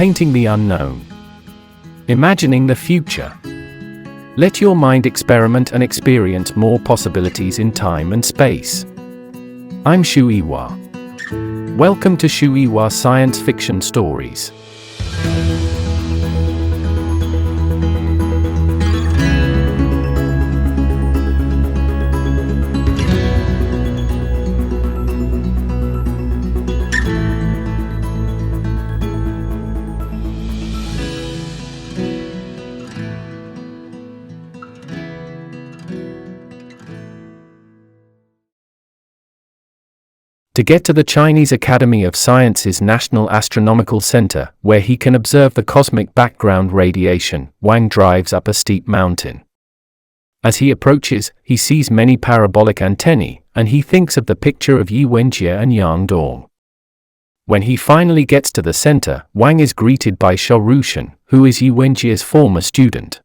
painting the unknown. Imagining the future. Let your mind experiment and experience more possibilities in time and space. I'm Shuiwa. Welcome to Shuiwa Science Fiction Stories. To get to the Chinese Academy of Sciences National Astronomical Center, where he can observe the cosmic background radiation, Wang drives up a steep mountain. As he approaches, he sees many parabolic antennae, and he thinks of the picture of Ye Wenjie and Yang. When he finally gets to the center, Wang is greeted by Sha Ruishan, who is Ye Wenjie's former student.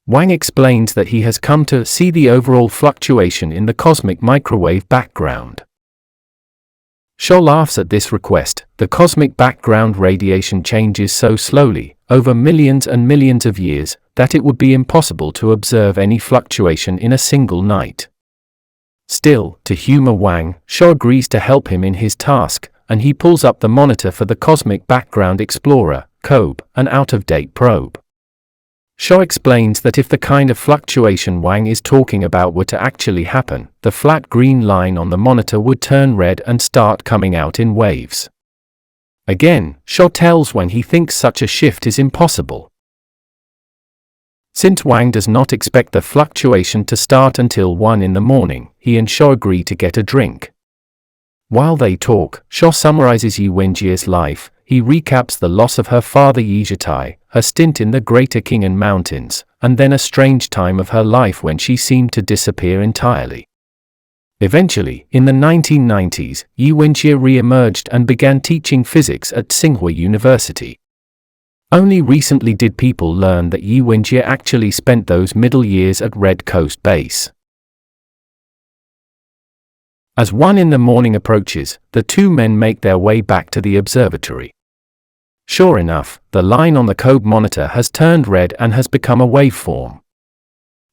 Wang explains that he has come to see the overall fluctuation in the cosmic microwave background. Sha laughs at this request. The cosmic background radiation changes so slowly, over millions and millions of years, that it would be impossible to observe any fluctuation in a single night. Still, to humor Wang, Sha agrees to help him in his task, and he pulls up the monitor for the Cosmic Background Explorer, COBE, an out-of-date probe. Sha explains that if the kind of fluctuation Wang is talking about were to actually happen, the flat green line on the monitor would turn red and start coming out in waves. Again, Sha tells Wang he thinks such a shift is impossible. Since Wang does not expect the fluctuation to start until 1 in the morning, he and Sha agree to get a drink. While they talk, Sha summarizes Ye Wenjie's life. He recaps the loss of her father Ye Wenjie, her stint in the Greater Qing'an Mountains, and then a strange time of her life when she seemed to disappear entirely. Eventually, in the 1990s, Ye Wenjie re-emerged and began teaching physics at Tsinghua University. Only recently did people learn that Ye Wenjie actually spent those middle years at Red Coast Base. As 1 in the morning approaches, the two men make their way back to the observatory. Sure enough, the line on the COBE monitor has turned red and has become a waveform.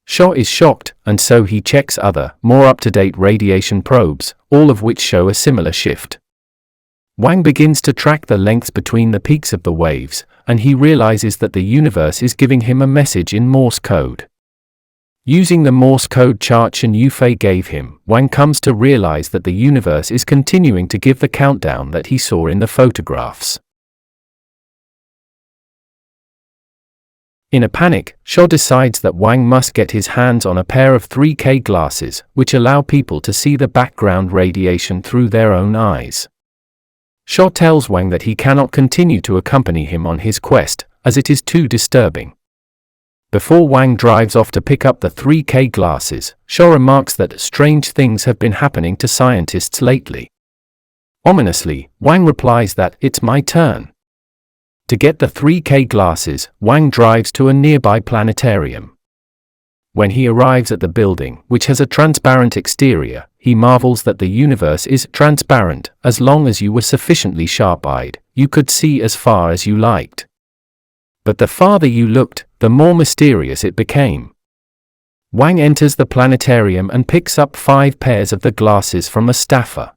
Sha is shocked, and so he checks other, more up-to-date radiation probes, all of which show a similar shift. Wang begins to track the lengths between the peaks of the waves, and he realizes that the universe is giving him a message in Morse code. Using the Morse code chart Shen Yufei gave him, Wang comes to realize that the universe is continuing to give the countdown that he saw in the photographs. In a panic, Sha decides that Wang must get his hands on a pair of 3K glasses, which allow people to see the background radiation through their own eyes. Sha tells Wang that he cannot continue to accompany him on his quest, as it is too disturbing. Before Wang drives off to pick up the 3K glasses, Sha remarks that strange things have been happening to scientists lately. Ominously, Wang replies that it's my turn. To get the 3K glasses, Wang drives to a nearby planetarium. When he arrives at the building, which has a transparent exterior, he marvels that the universe is transparent. As long as you were sufficiently sharp-eyed, you could see as far as you liked. But the farther you looked, the more mysterious it became. Wang enters the planetarium and picks up 5 pairs of the glasses from a staffer.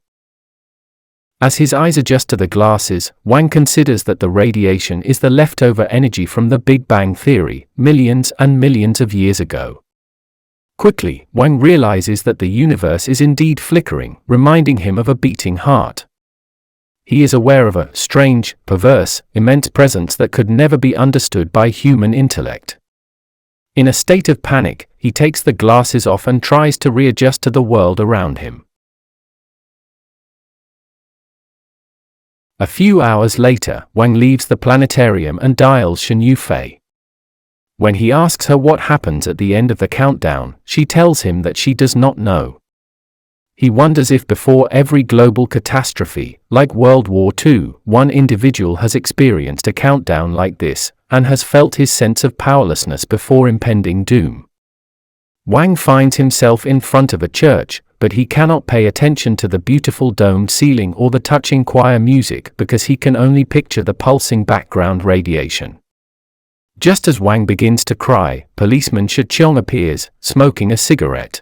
As his eyes adjust to the glasses, Wang considers that the radiation is the leftover energy from the Big Bang Theory, millions and millions of years ago. Quickly, Wang realizes that the universe is indeed flickering, reminding him of a beating heart. He is aware of a strange, perverse, immense presence that could never be understood by human intellect. In a state of panic, he takes the glasses off and tries to readjust to the world around him. A few hours later, Wang leaves the planetarium and dials Shen Yufei. When he asks her what happens at the end of the countdown, she tells him that she does not know. He wonders if before every global catastrophe, like World War II, one individual has experienced a countdown like this, and has felt his sense of powerlessness before impending doom. Wang finds himself in front of a church, but he cannot pay attention to the beautiful domed ceiling or the touching choir music because he can only picture the pulsing background radiation. Just as Wang begins to cry, policeman Sha Ruishan appears, smoking a cigarette.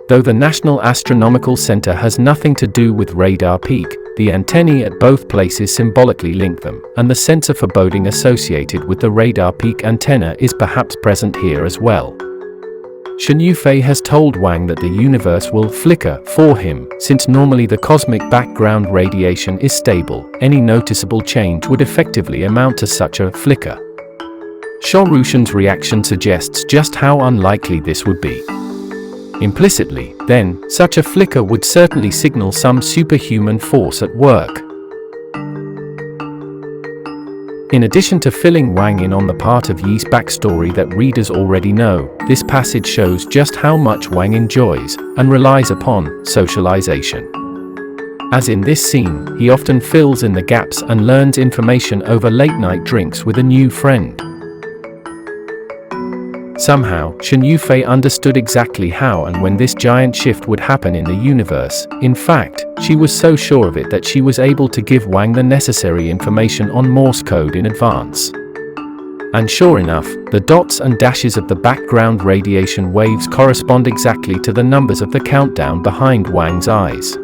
Though the National Astronomical Center has nothing to do with radar peak, the antennae at both places symbolically link them, and the sense of foreboding associated with the radar peak antenna is perhaps present here as well. Shuiwa-SciFi has told Wang that the universe will flicker for him, since normally the cosmic background radiation is stable. Any noticeable change would effectively amount to such a flicker. Sha Ruishan's reaction suggests just how unlikely this would be. Implicitly, then, such a flicker would certainly signal some superhuman force at work. In addition to filling Wang in on the part of Ye's backstory that readers already know, this passage shows just how much Wang enjoys, and relies upon, socialization. As in this scene, he often fills in the gaps and learns information over late-night drinks with a new friend. Somehow, Shuiwa-SciFi understood exactly how and when this giant shift would happen in the universe. In fact, she was so sure of it that she was able to give Wang the necessary information on Morse code in advance. And sure enough, the dots and dashes of the background radiation waves correspond exactly to the numbers of the countdown behind Wang's eyes.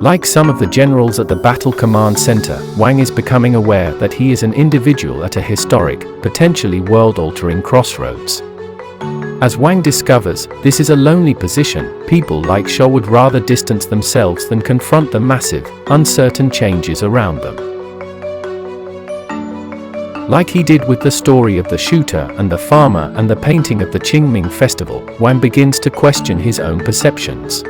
Like some of the generals at the Battle Command Center, Wang is becoming aware that he is an individual at a historic, potentially world-altering crossroads. As Wang discovers, this is a lonely position. People like Sha would rather distance themselves than confront the massive, uncertain changes around them. Like he did with the story of the shooter and the farmer and the painting of the Qingming festival, Wang begins to question his own perceptions.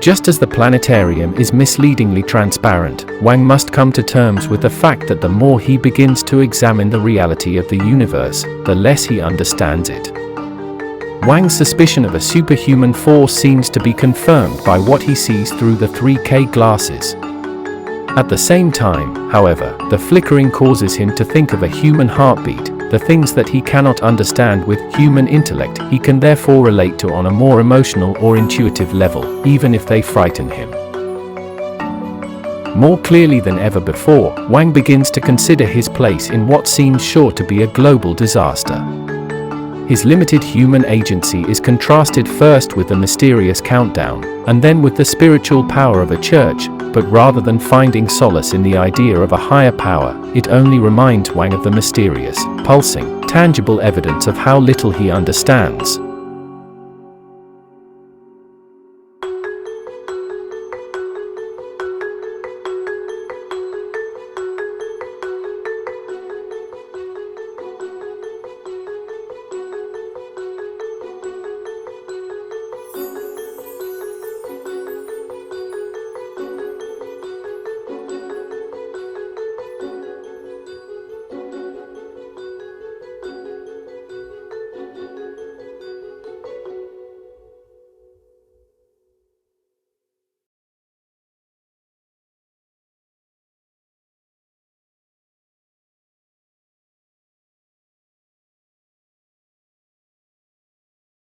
Just as the planetarium is misleadingly transparent, Wang must come to terms with the fact that the more he begins to examine the reality of the universe, the less he understands it. Wang's suspicion of a superhuman force seems to be confirmed by what he sees through the 3K glasses. At the same time, however, the flickering causes him to think of a human heartbeat. The things that he cannot understand with human intellect, he can therefore relate to on a more emotional or intuitive level, even if they frighten him. More clearly than ever before, Wang begins to consider his place in what seems sure to be a global disaster. His limited human agency is contrasted first with the mysterious countdown, and then with the spiritual power of a church, but rather than finding solace in the idea of a higher power, it only reminds Wang of the mysterious, pulsing, tangible evidence of how little he understands.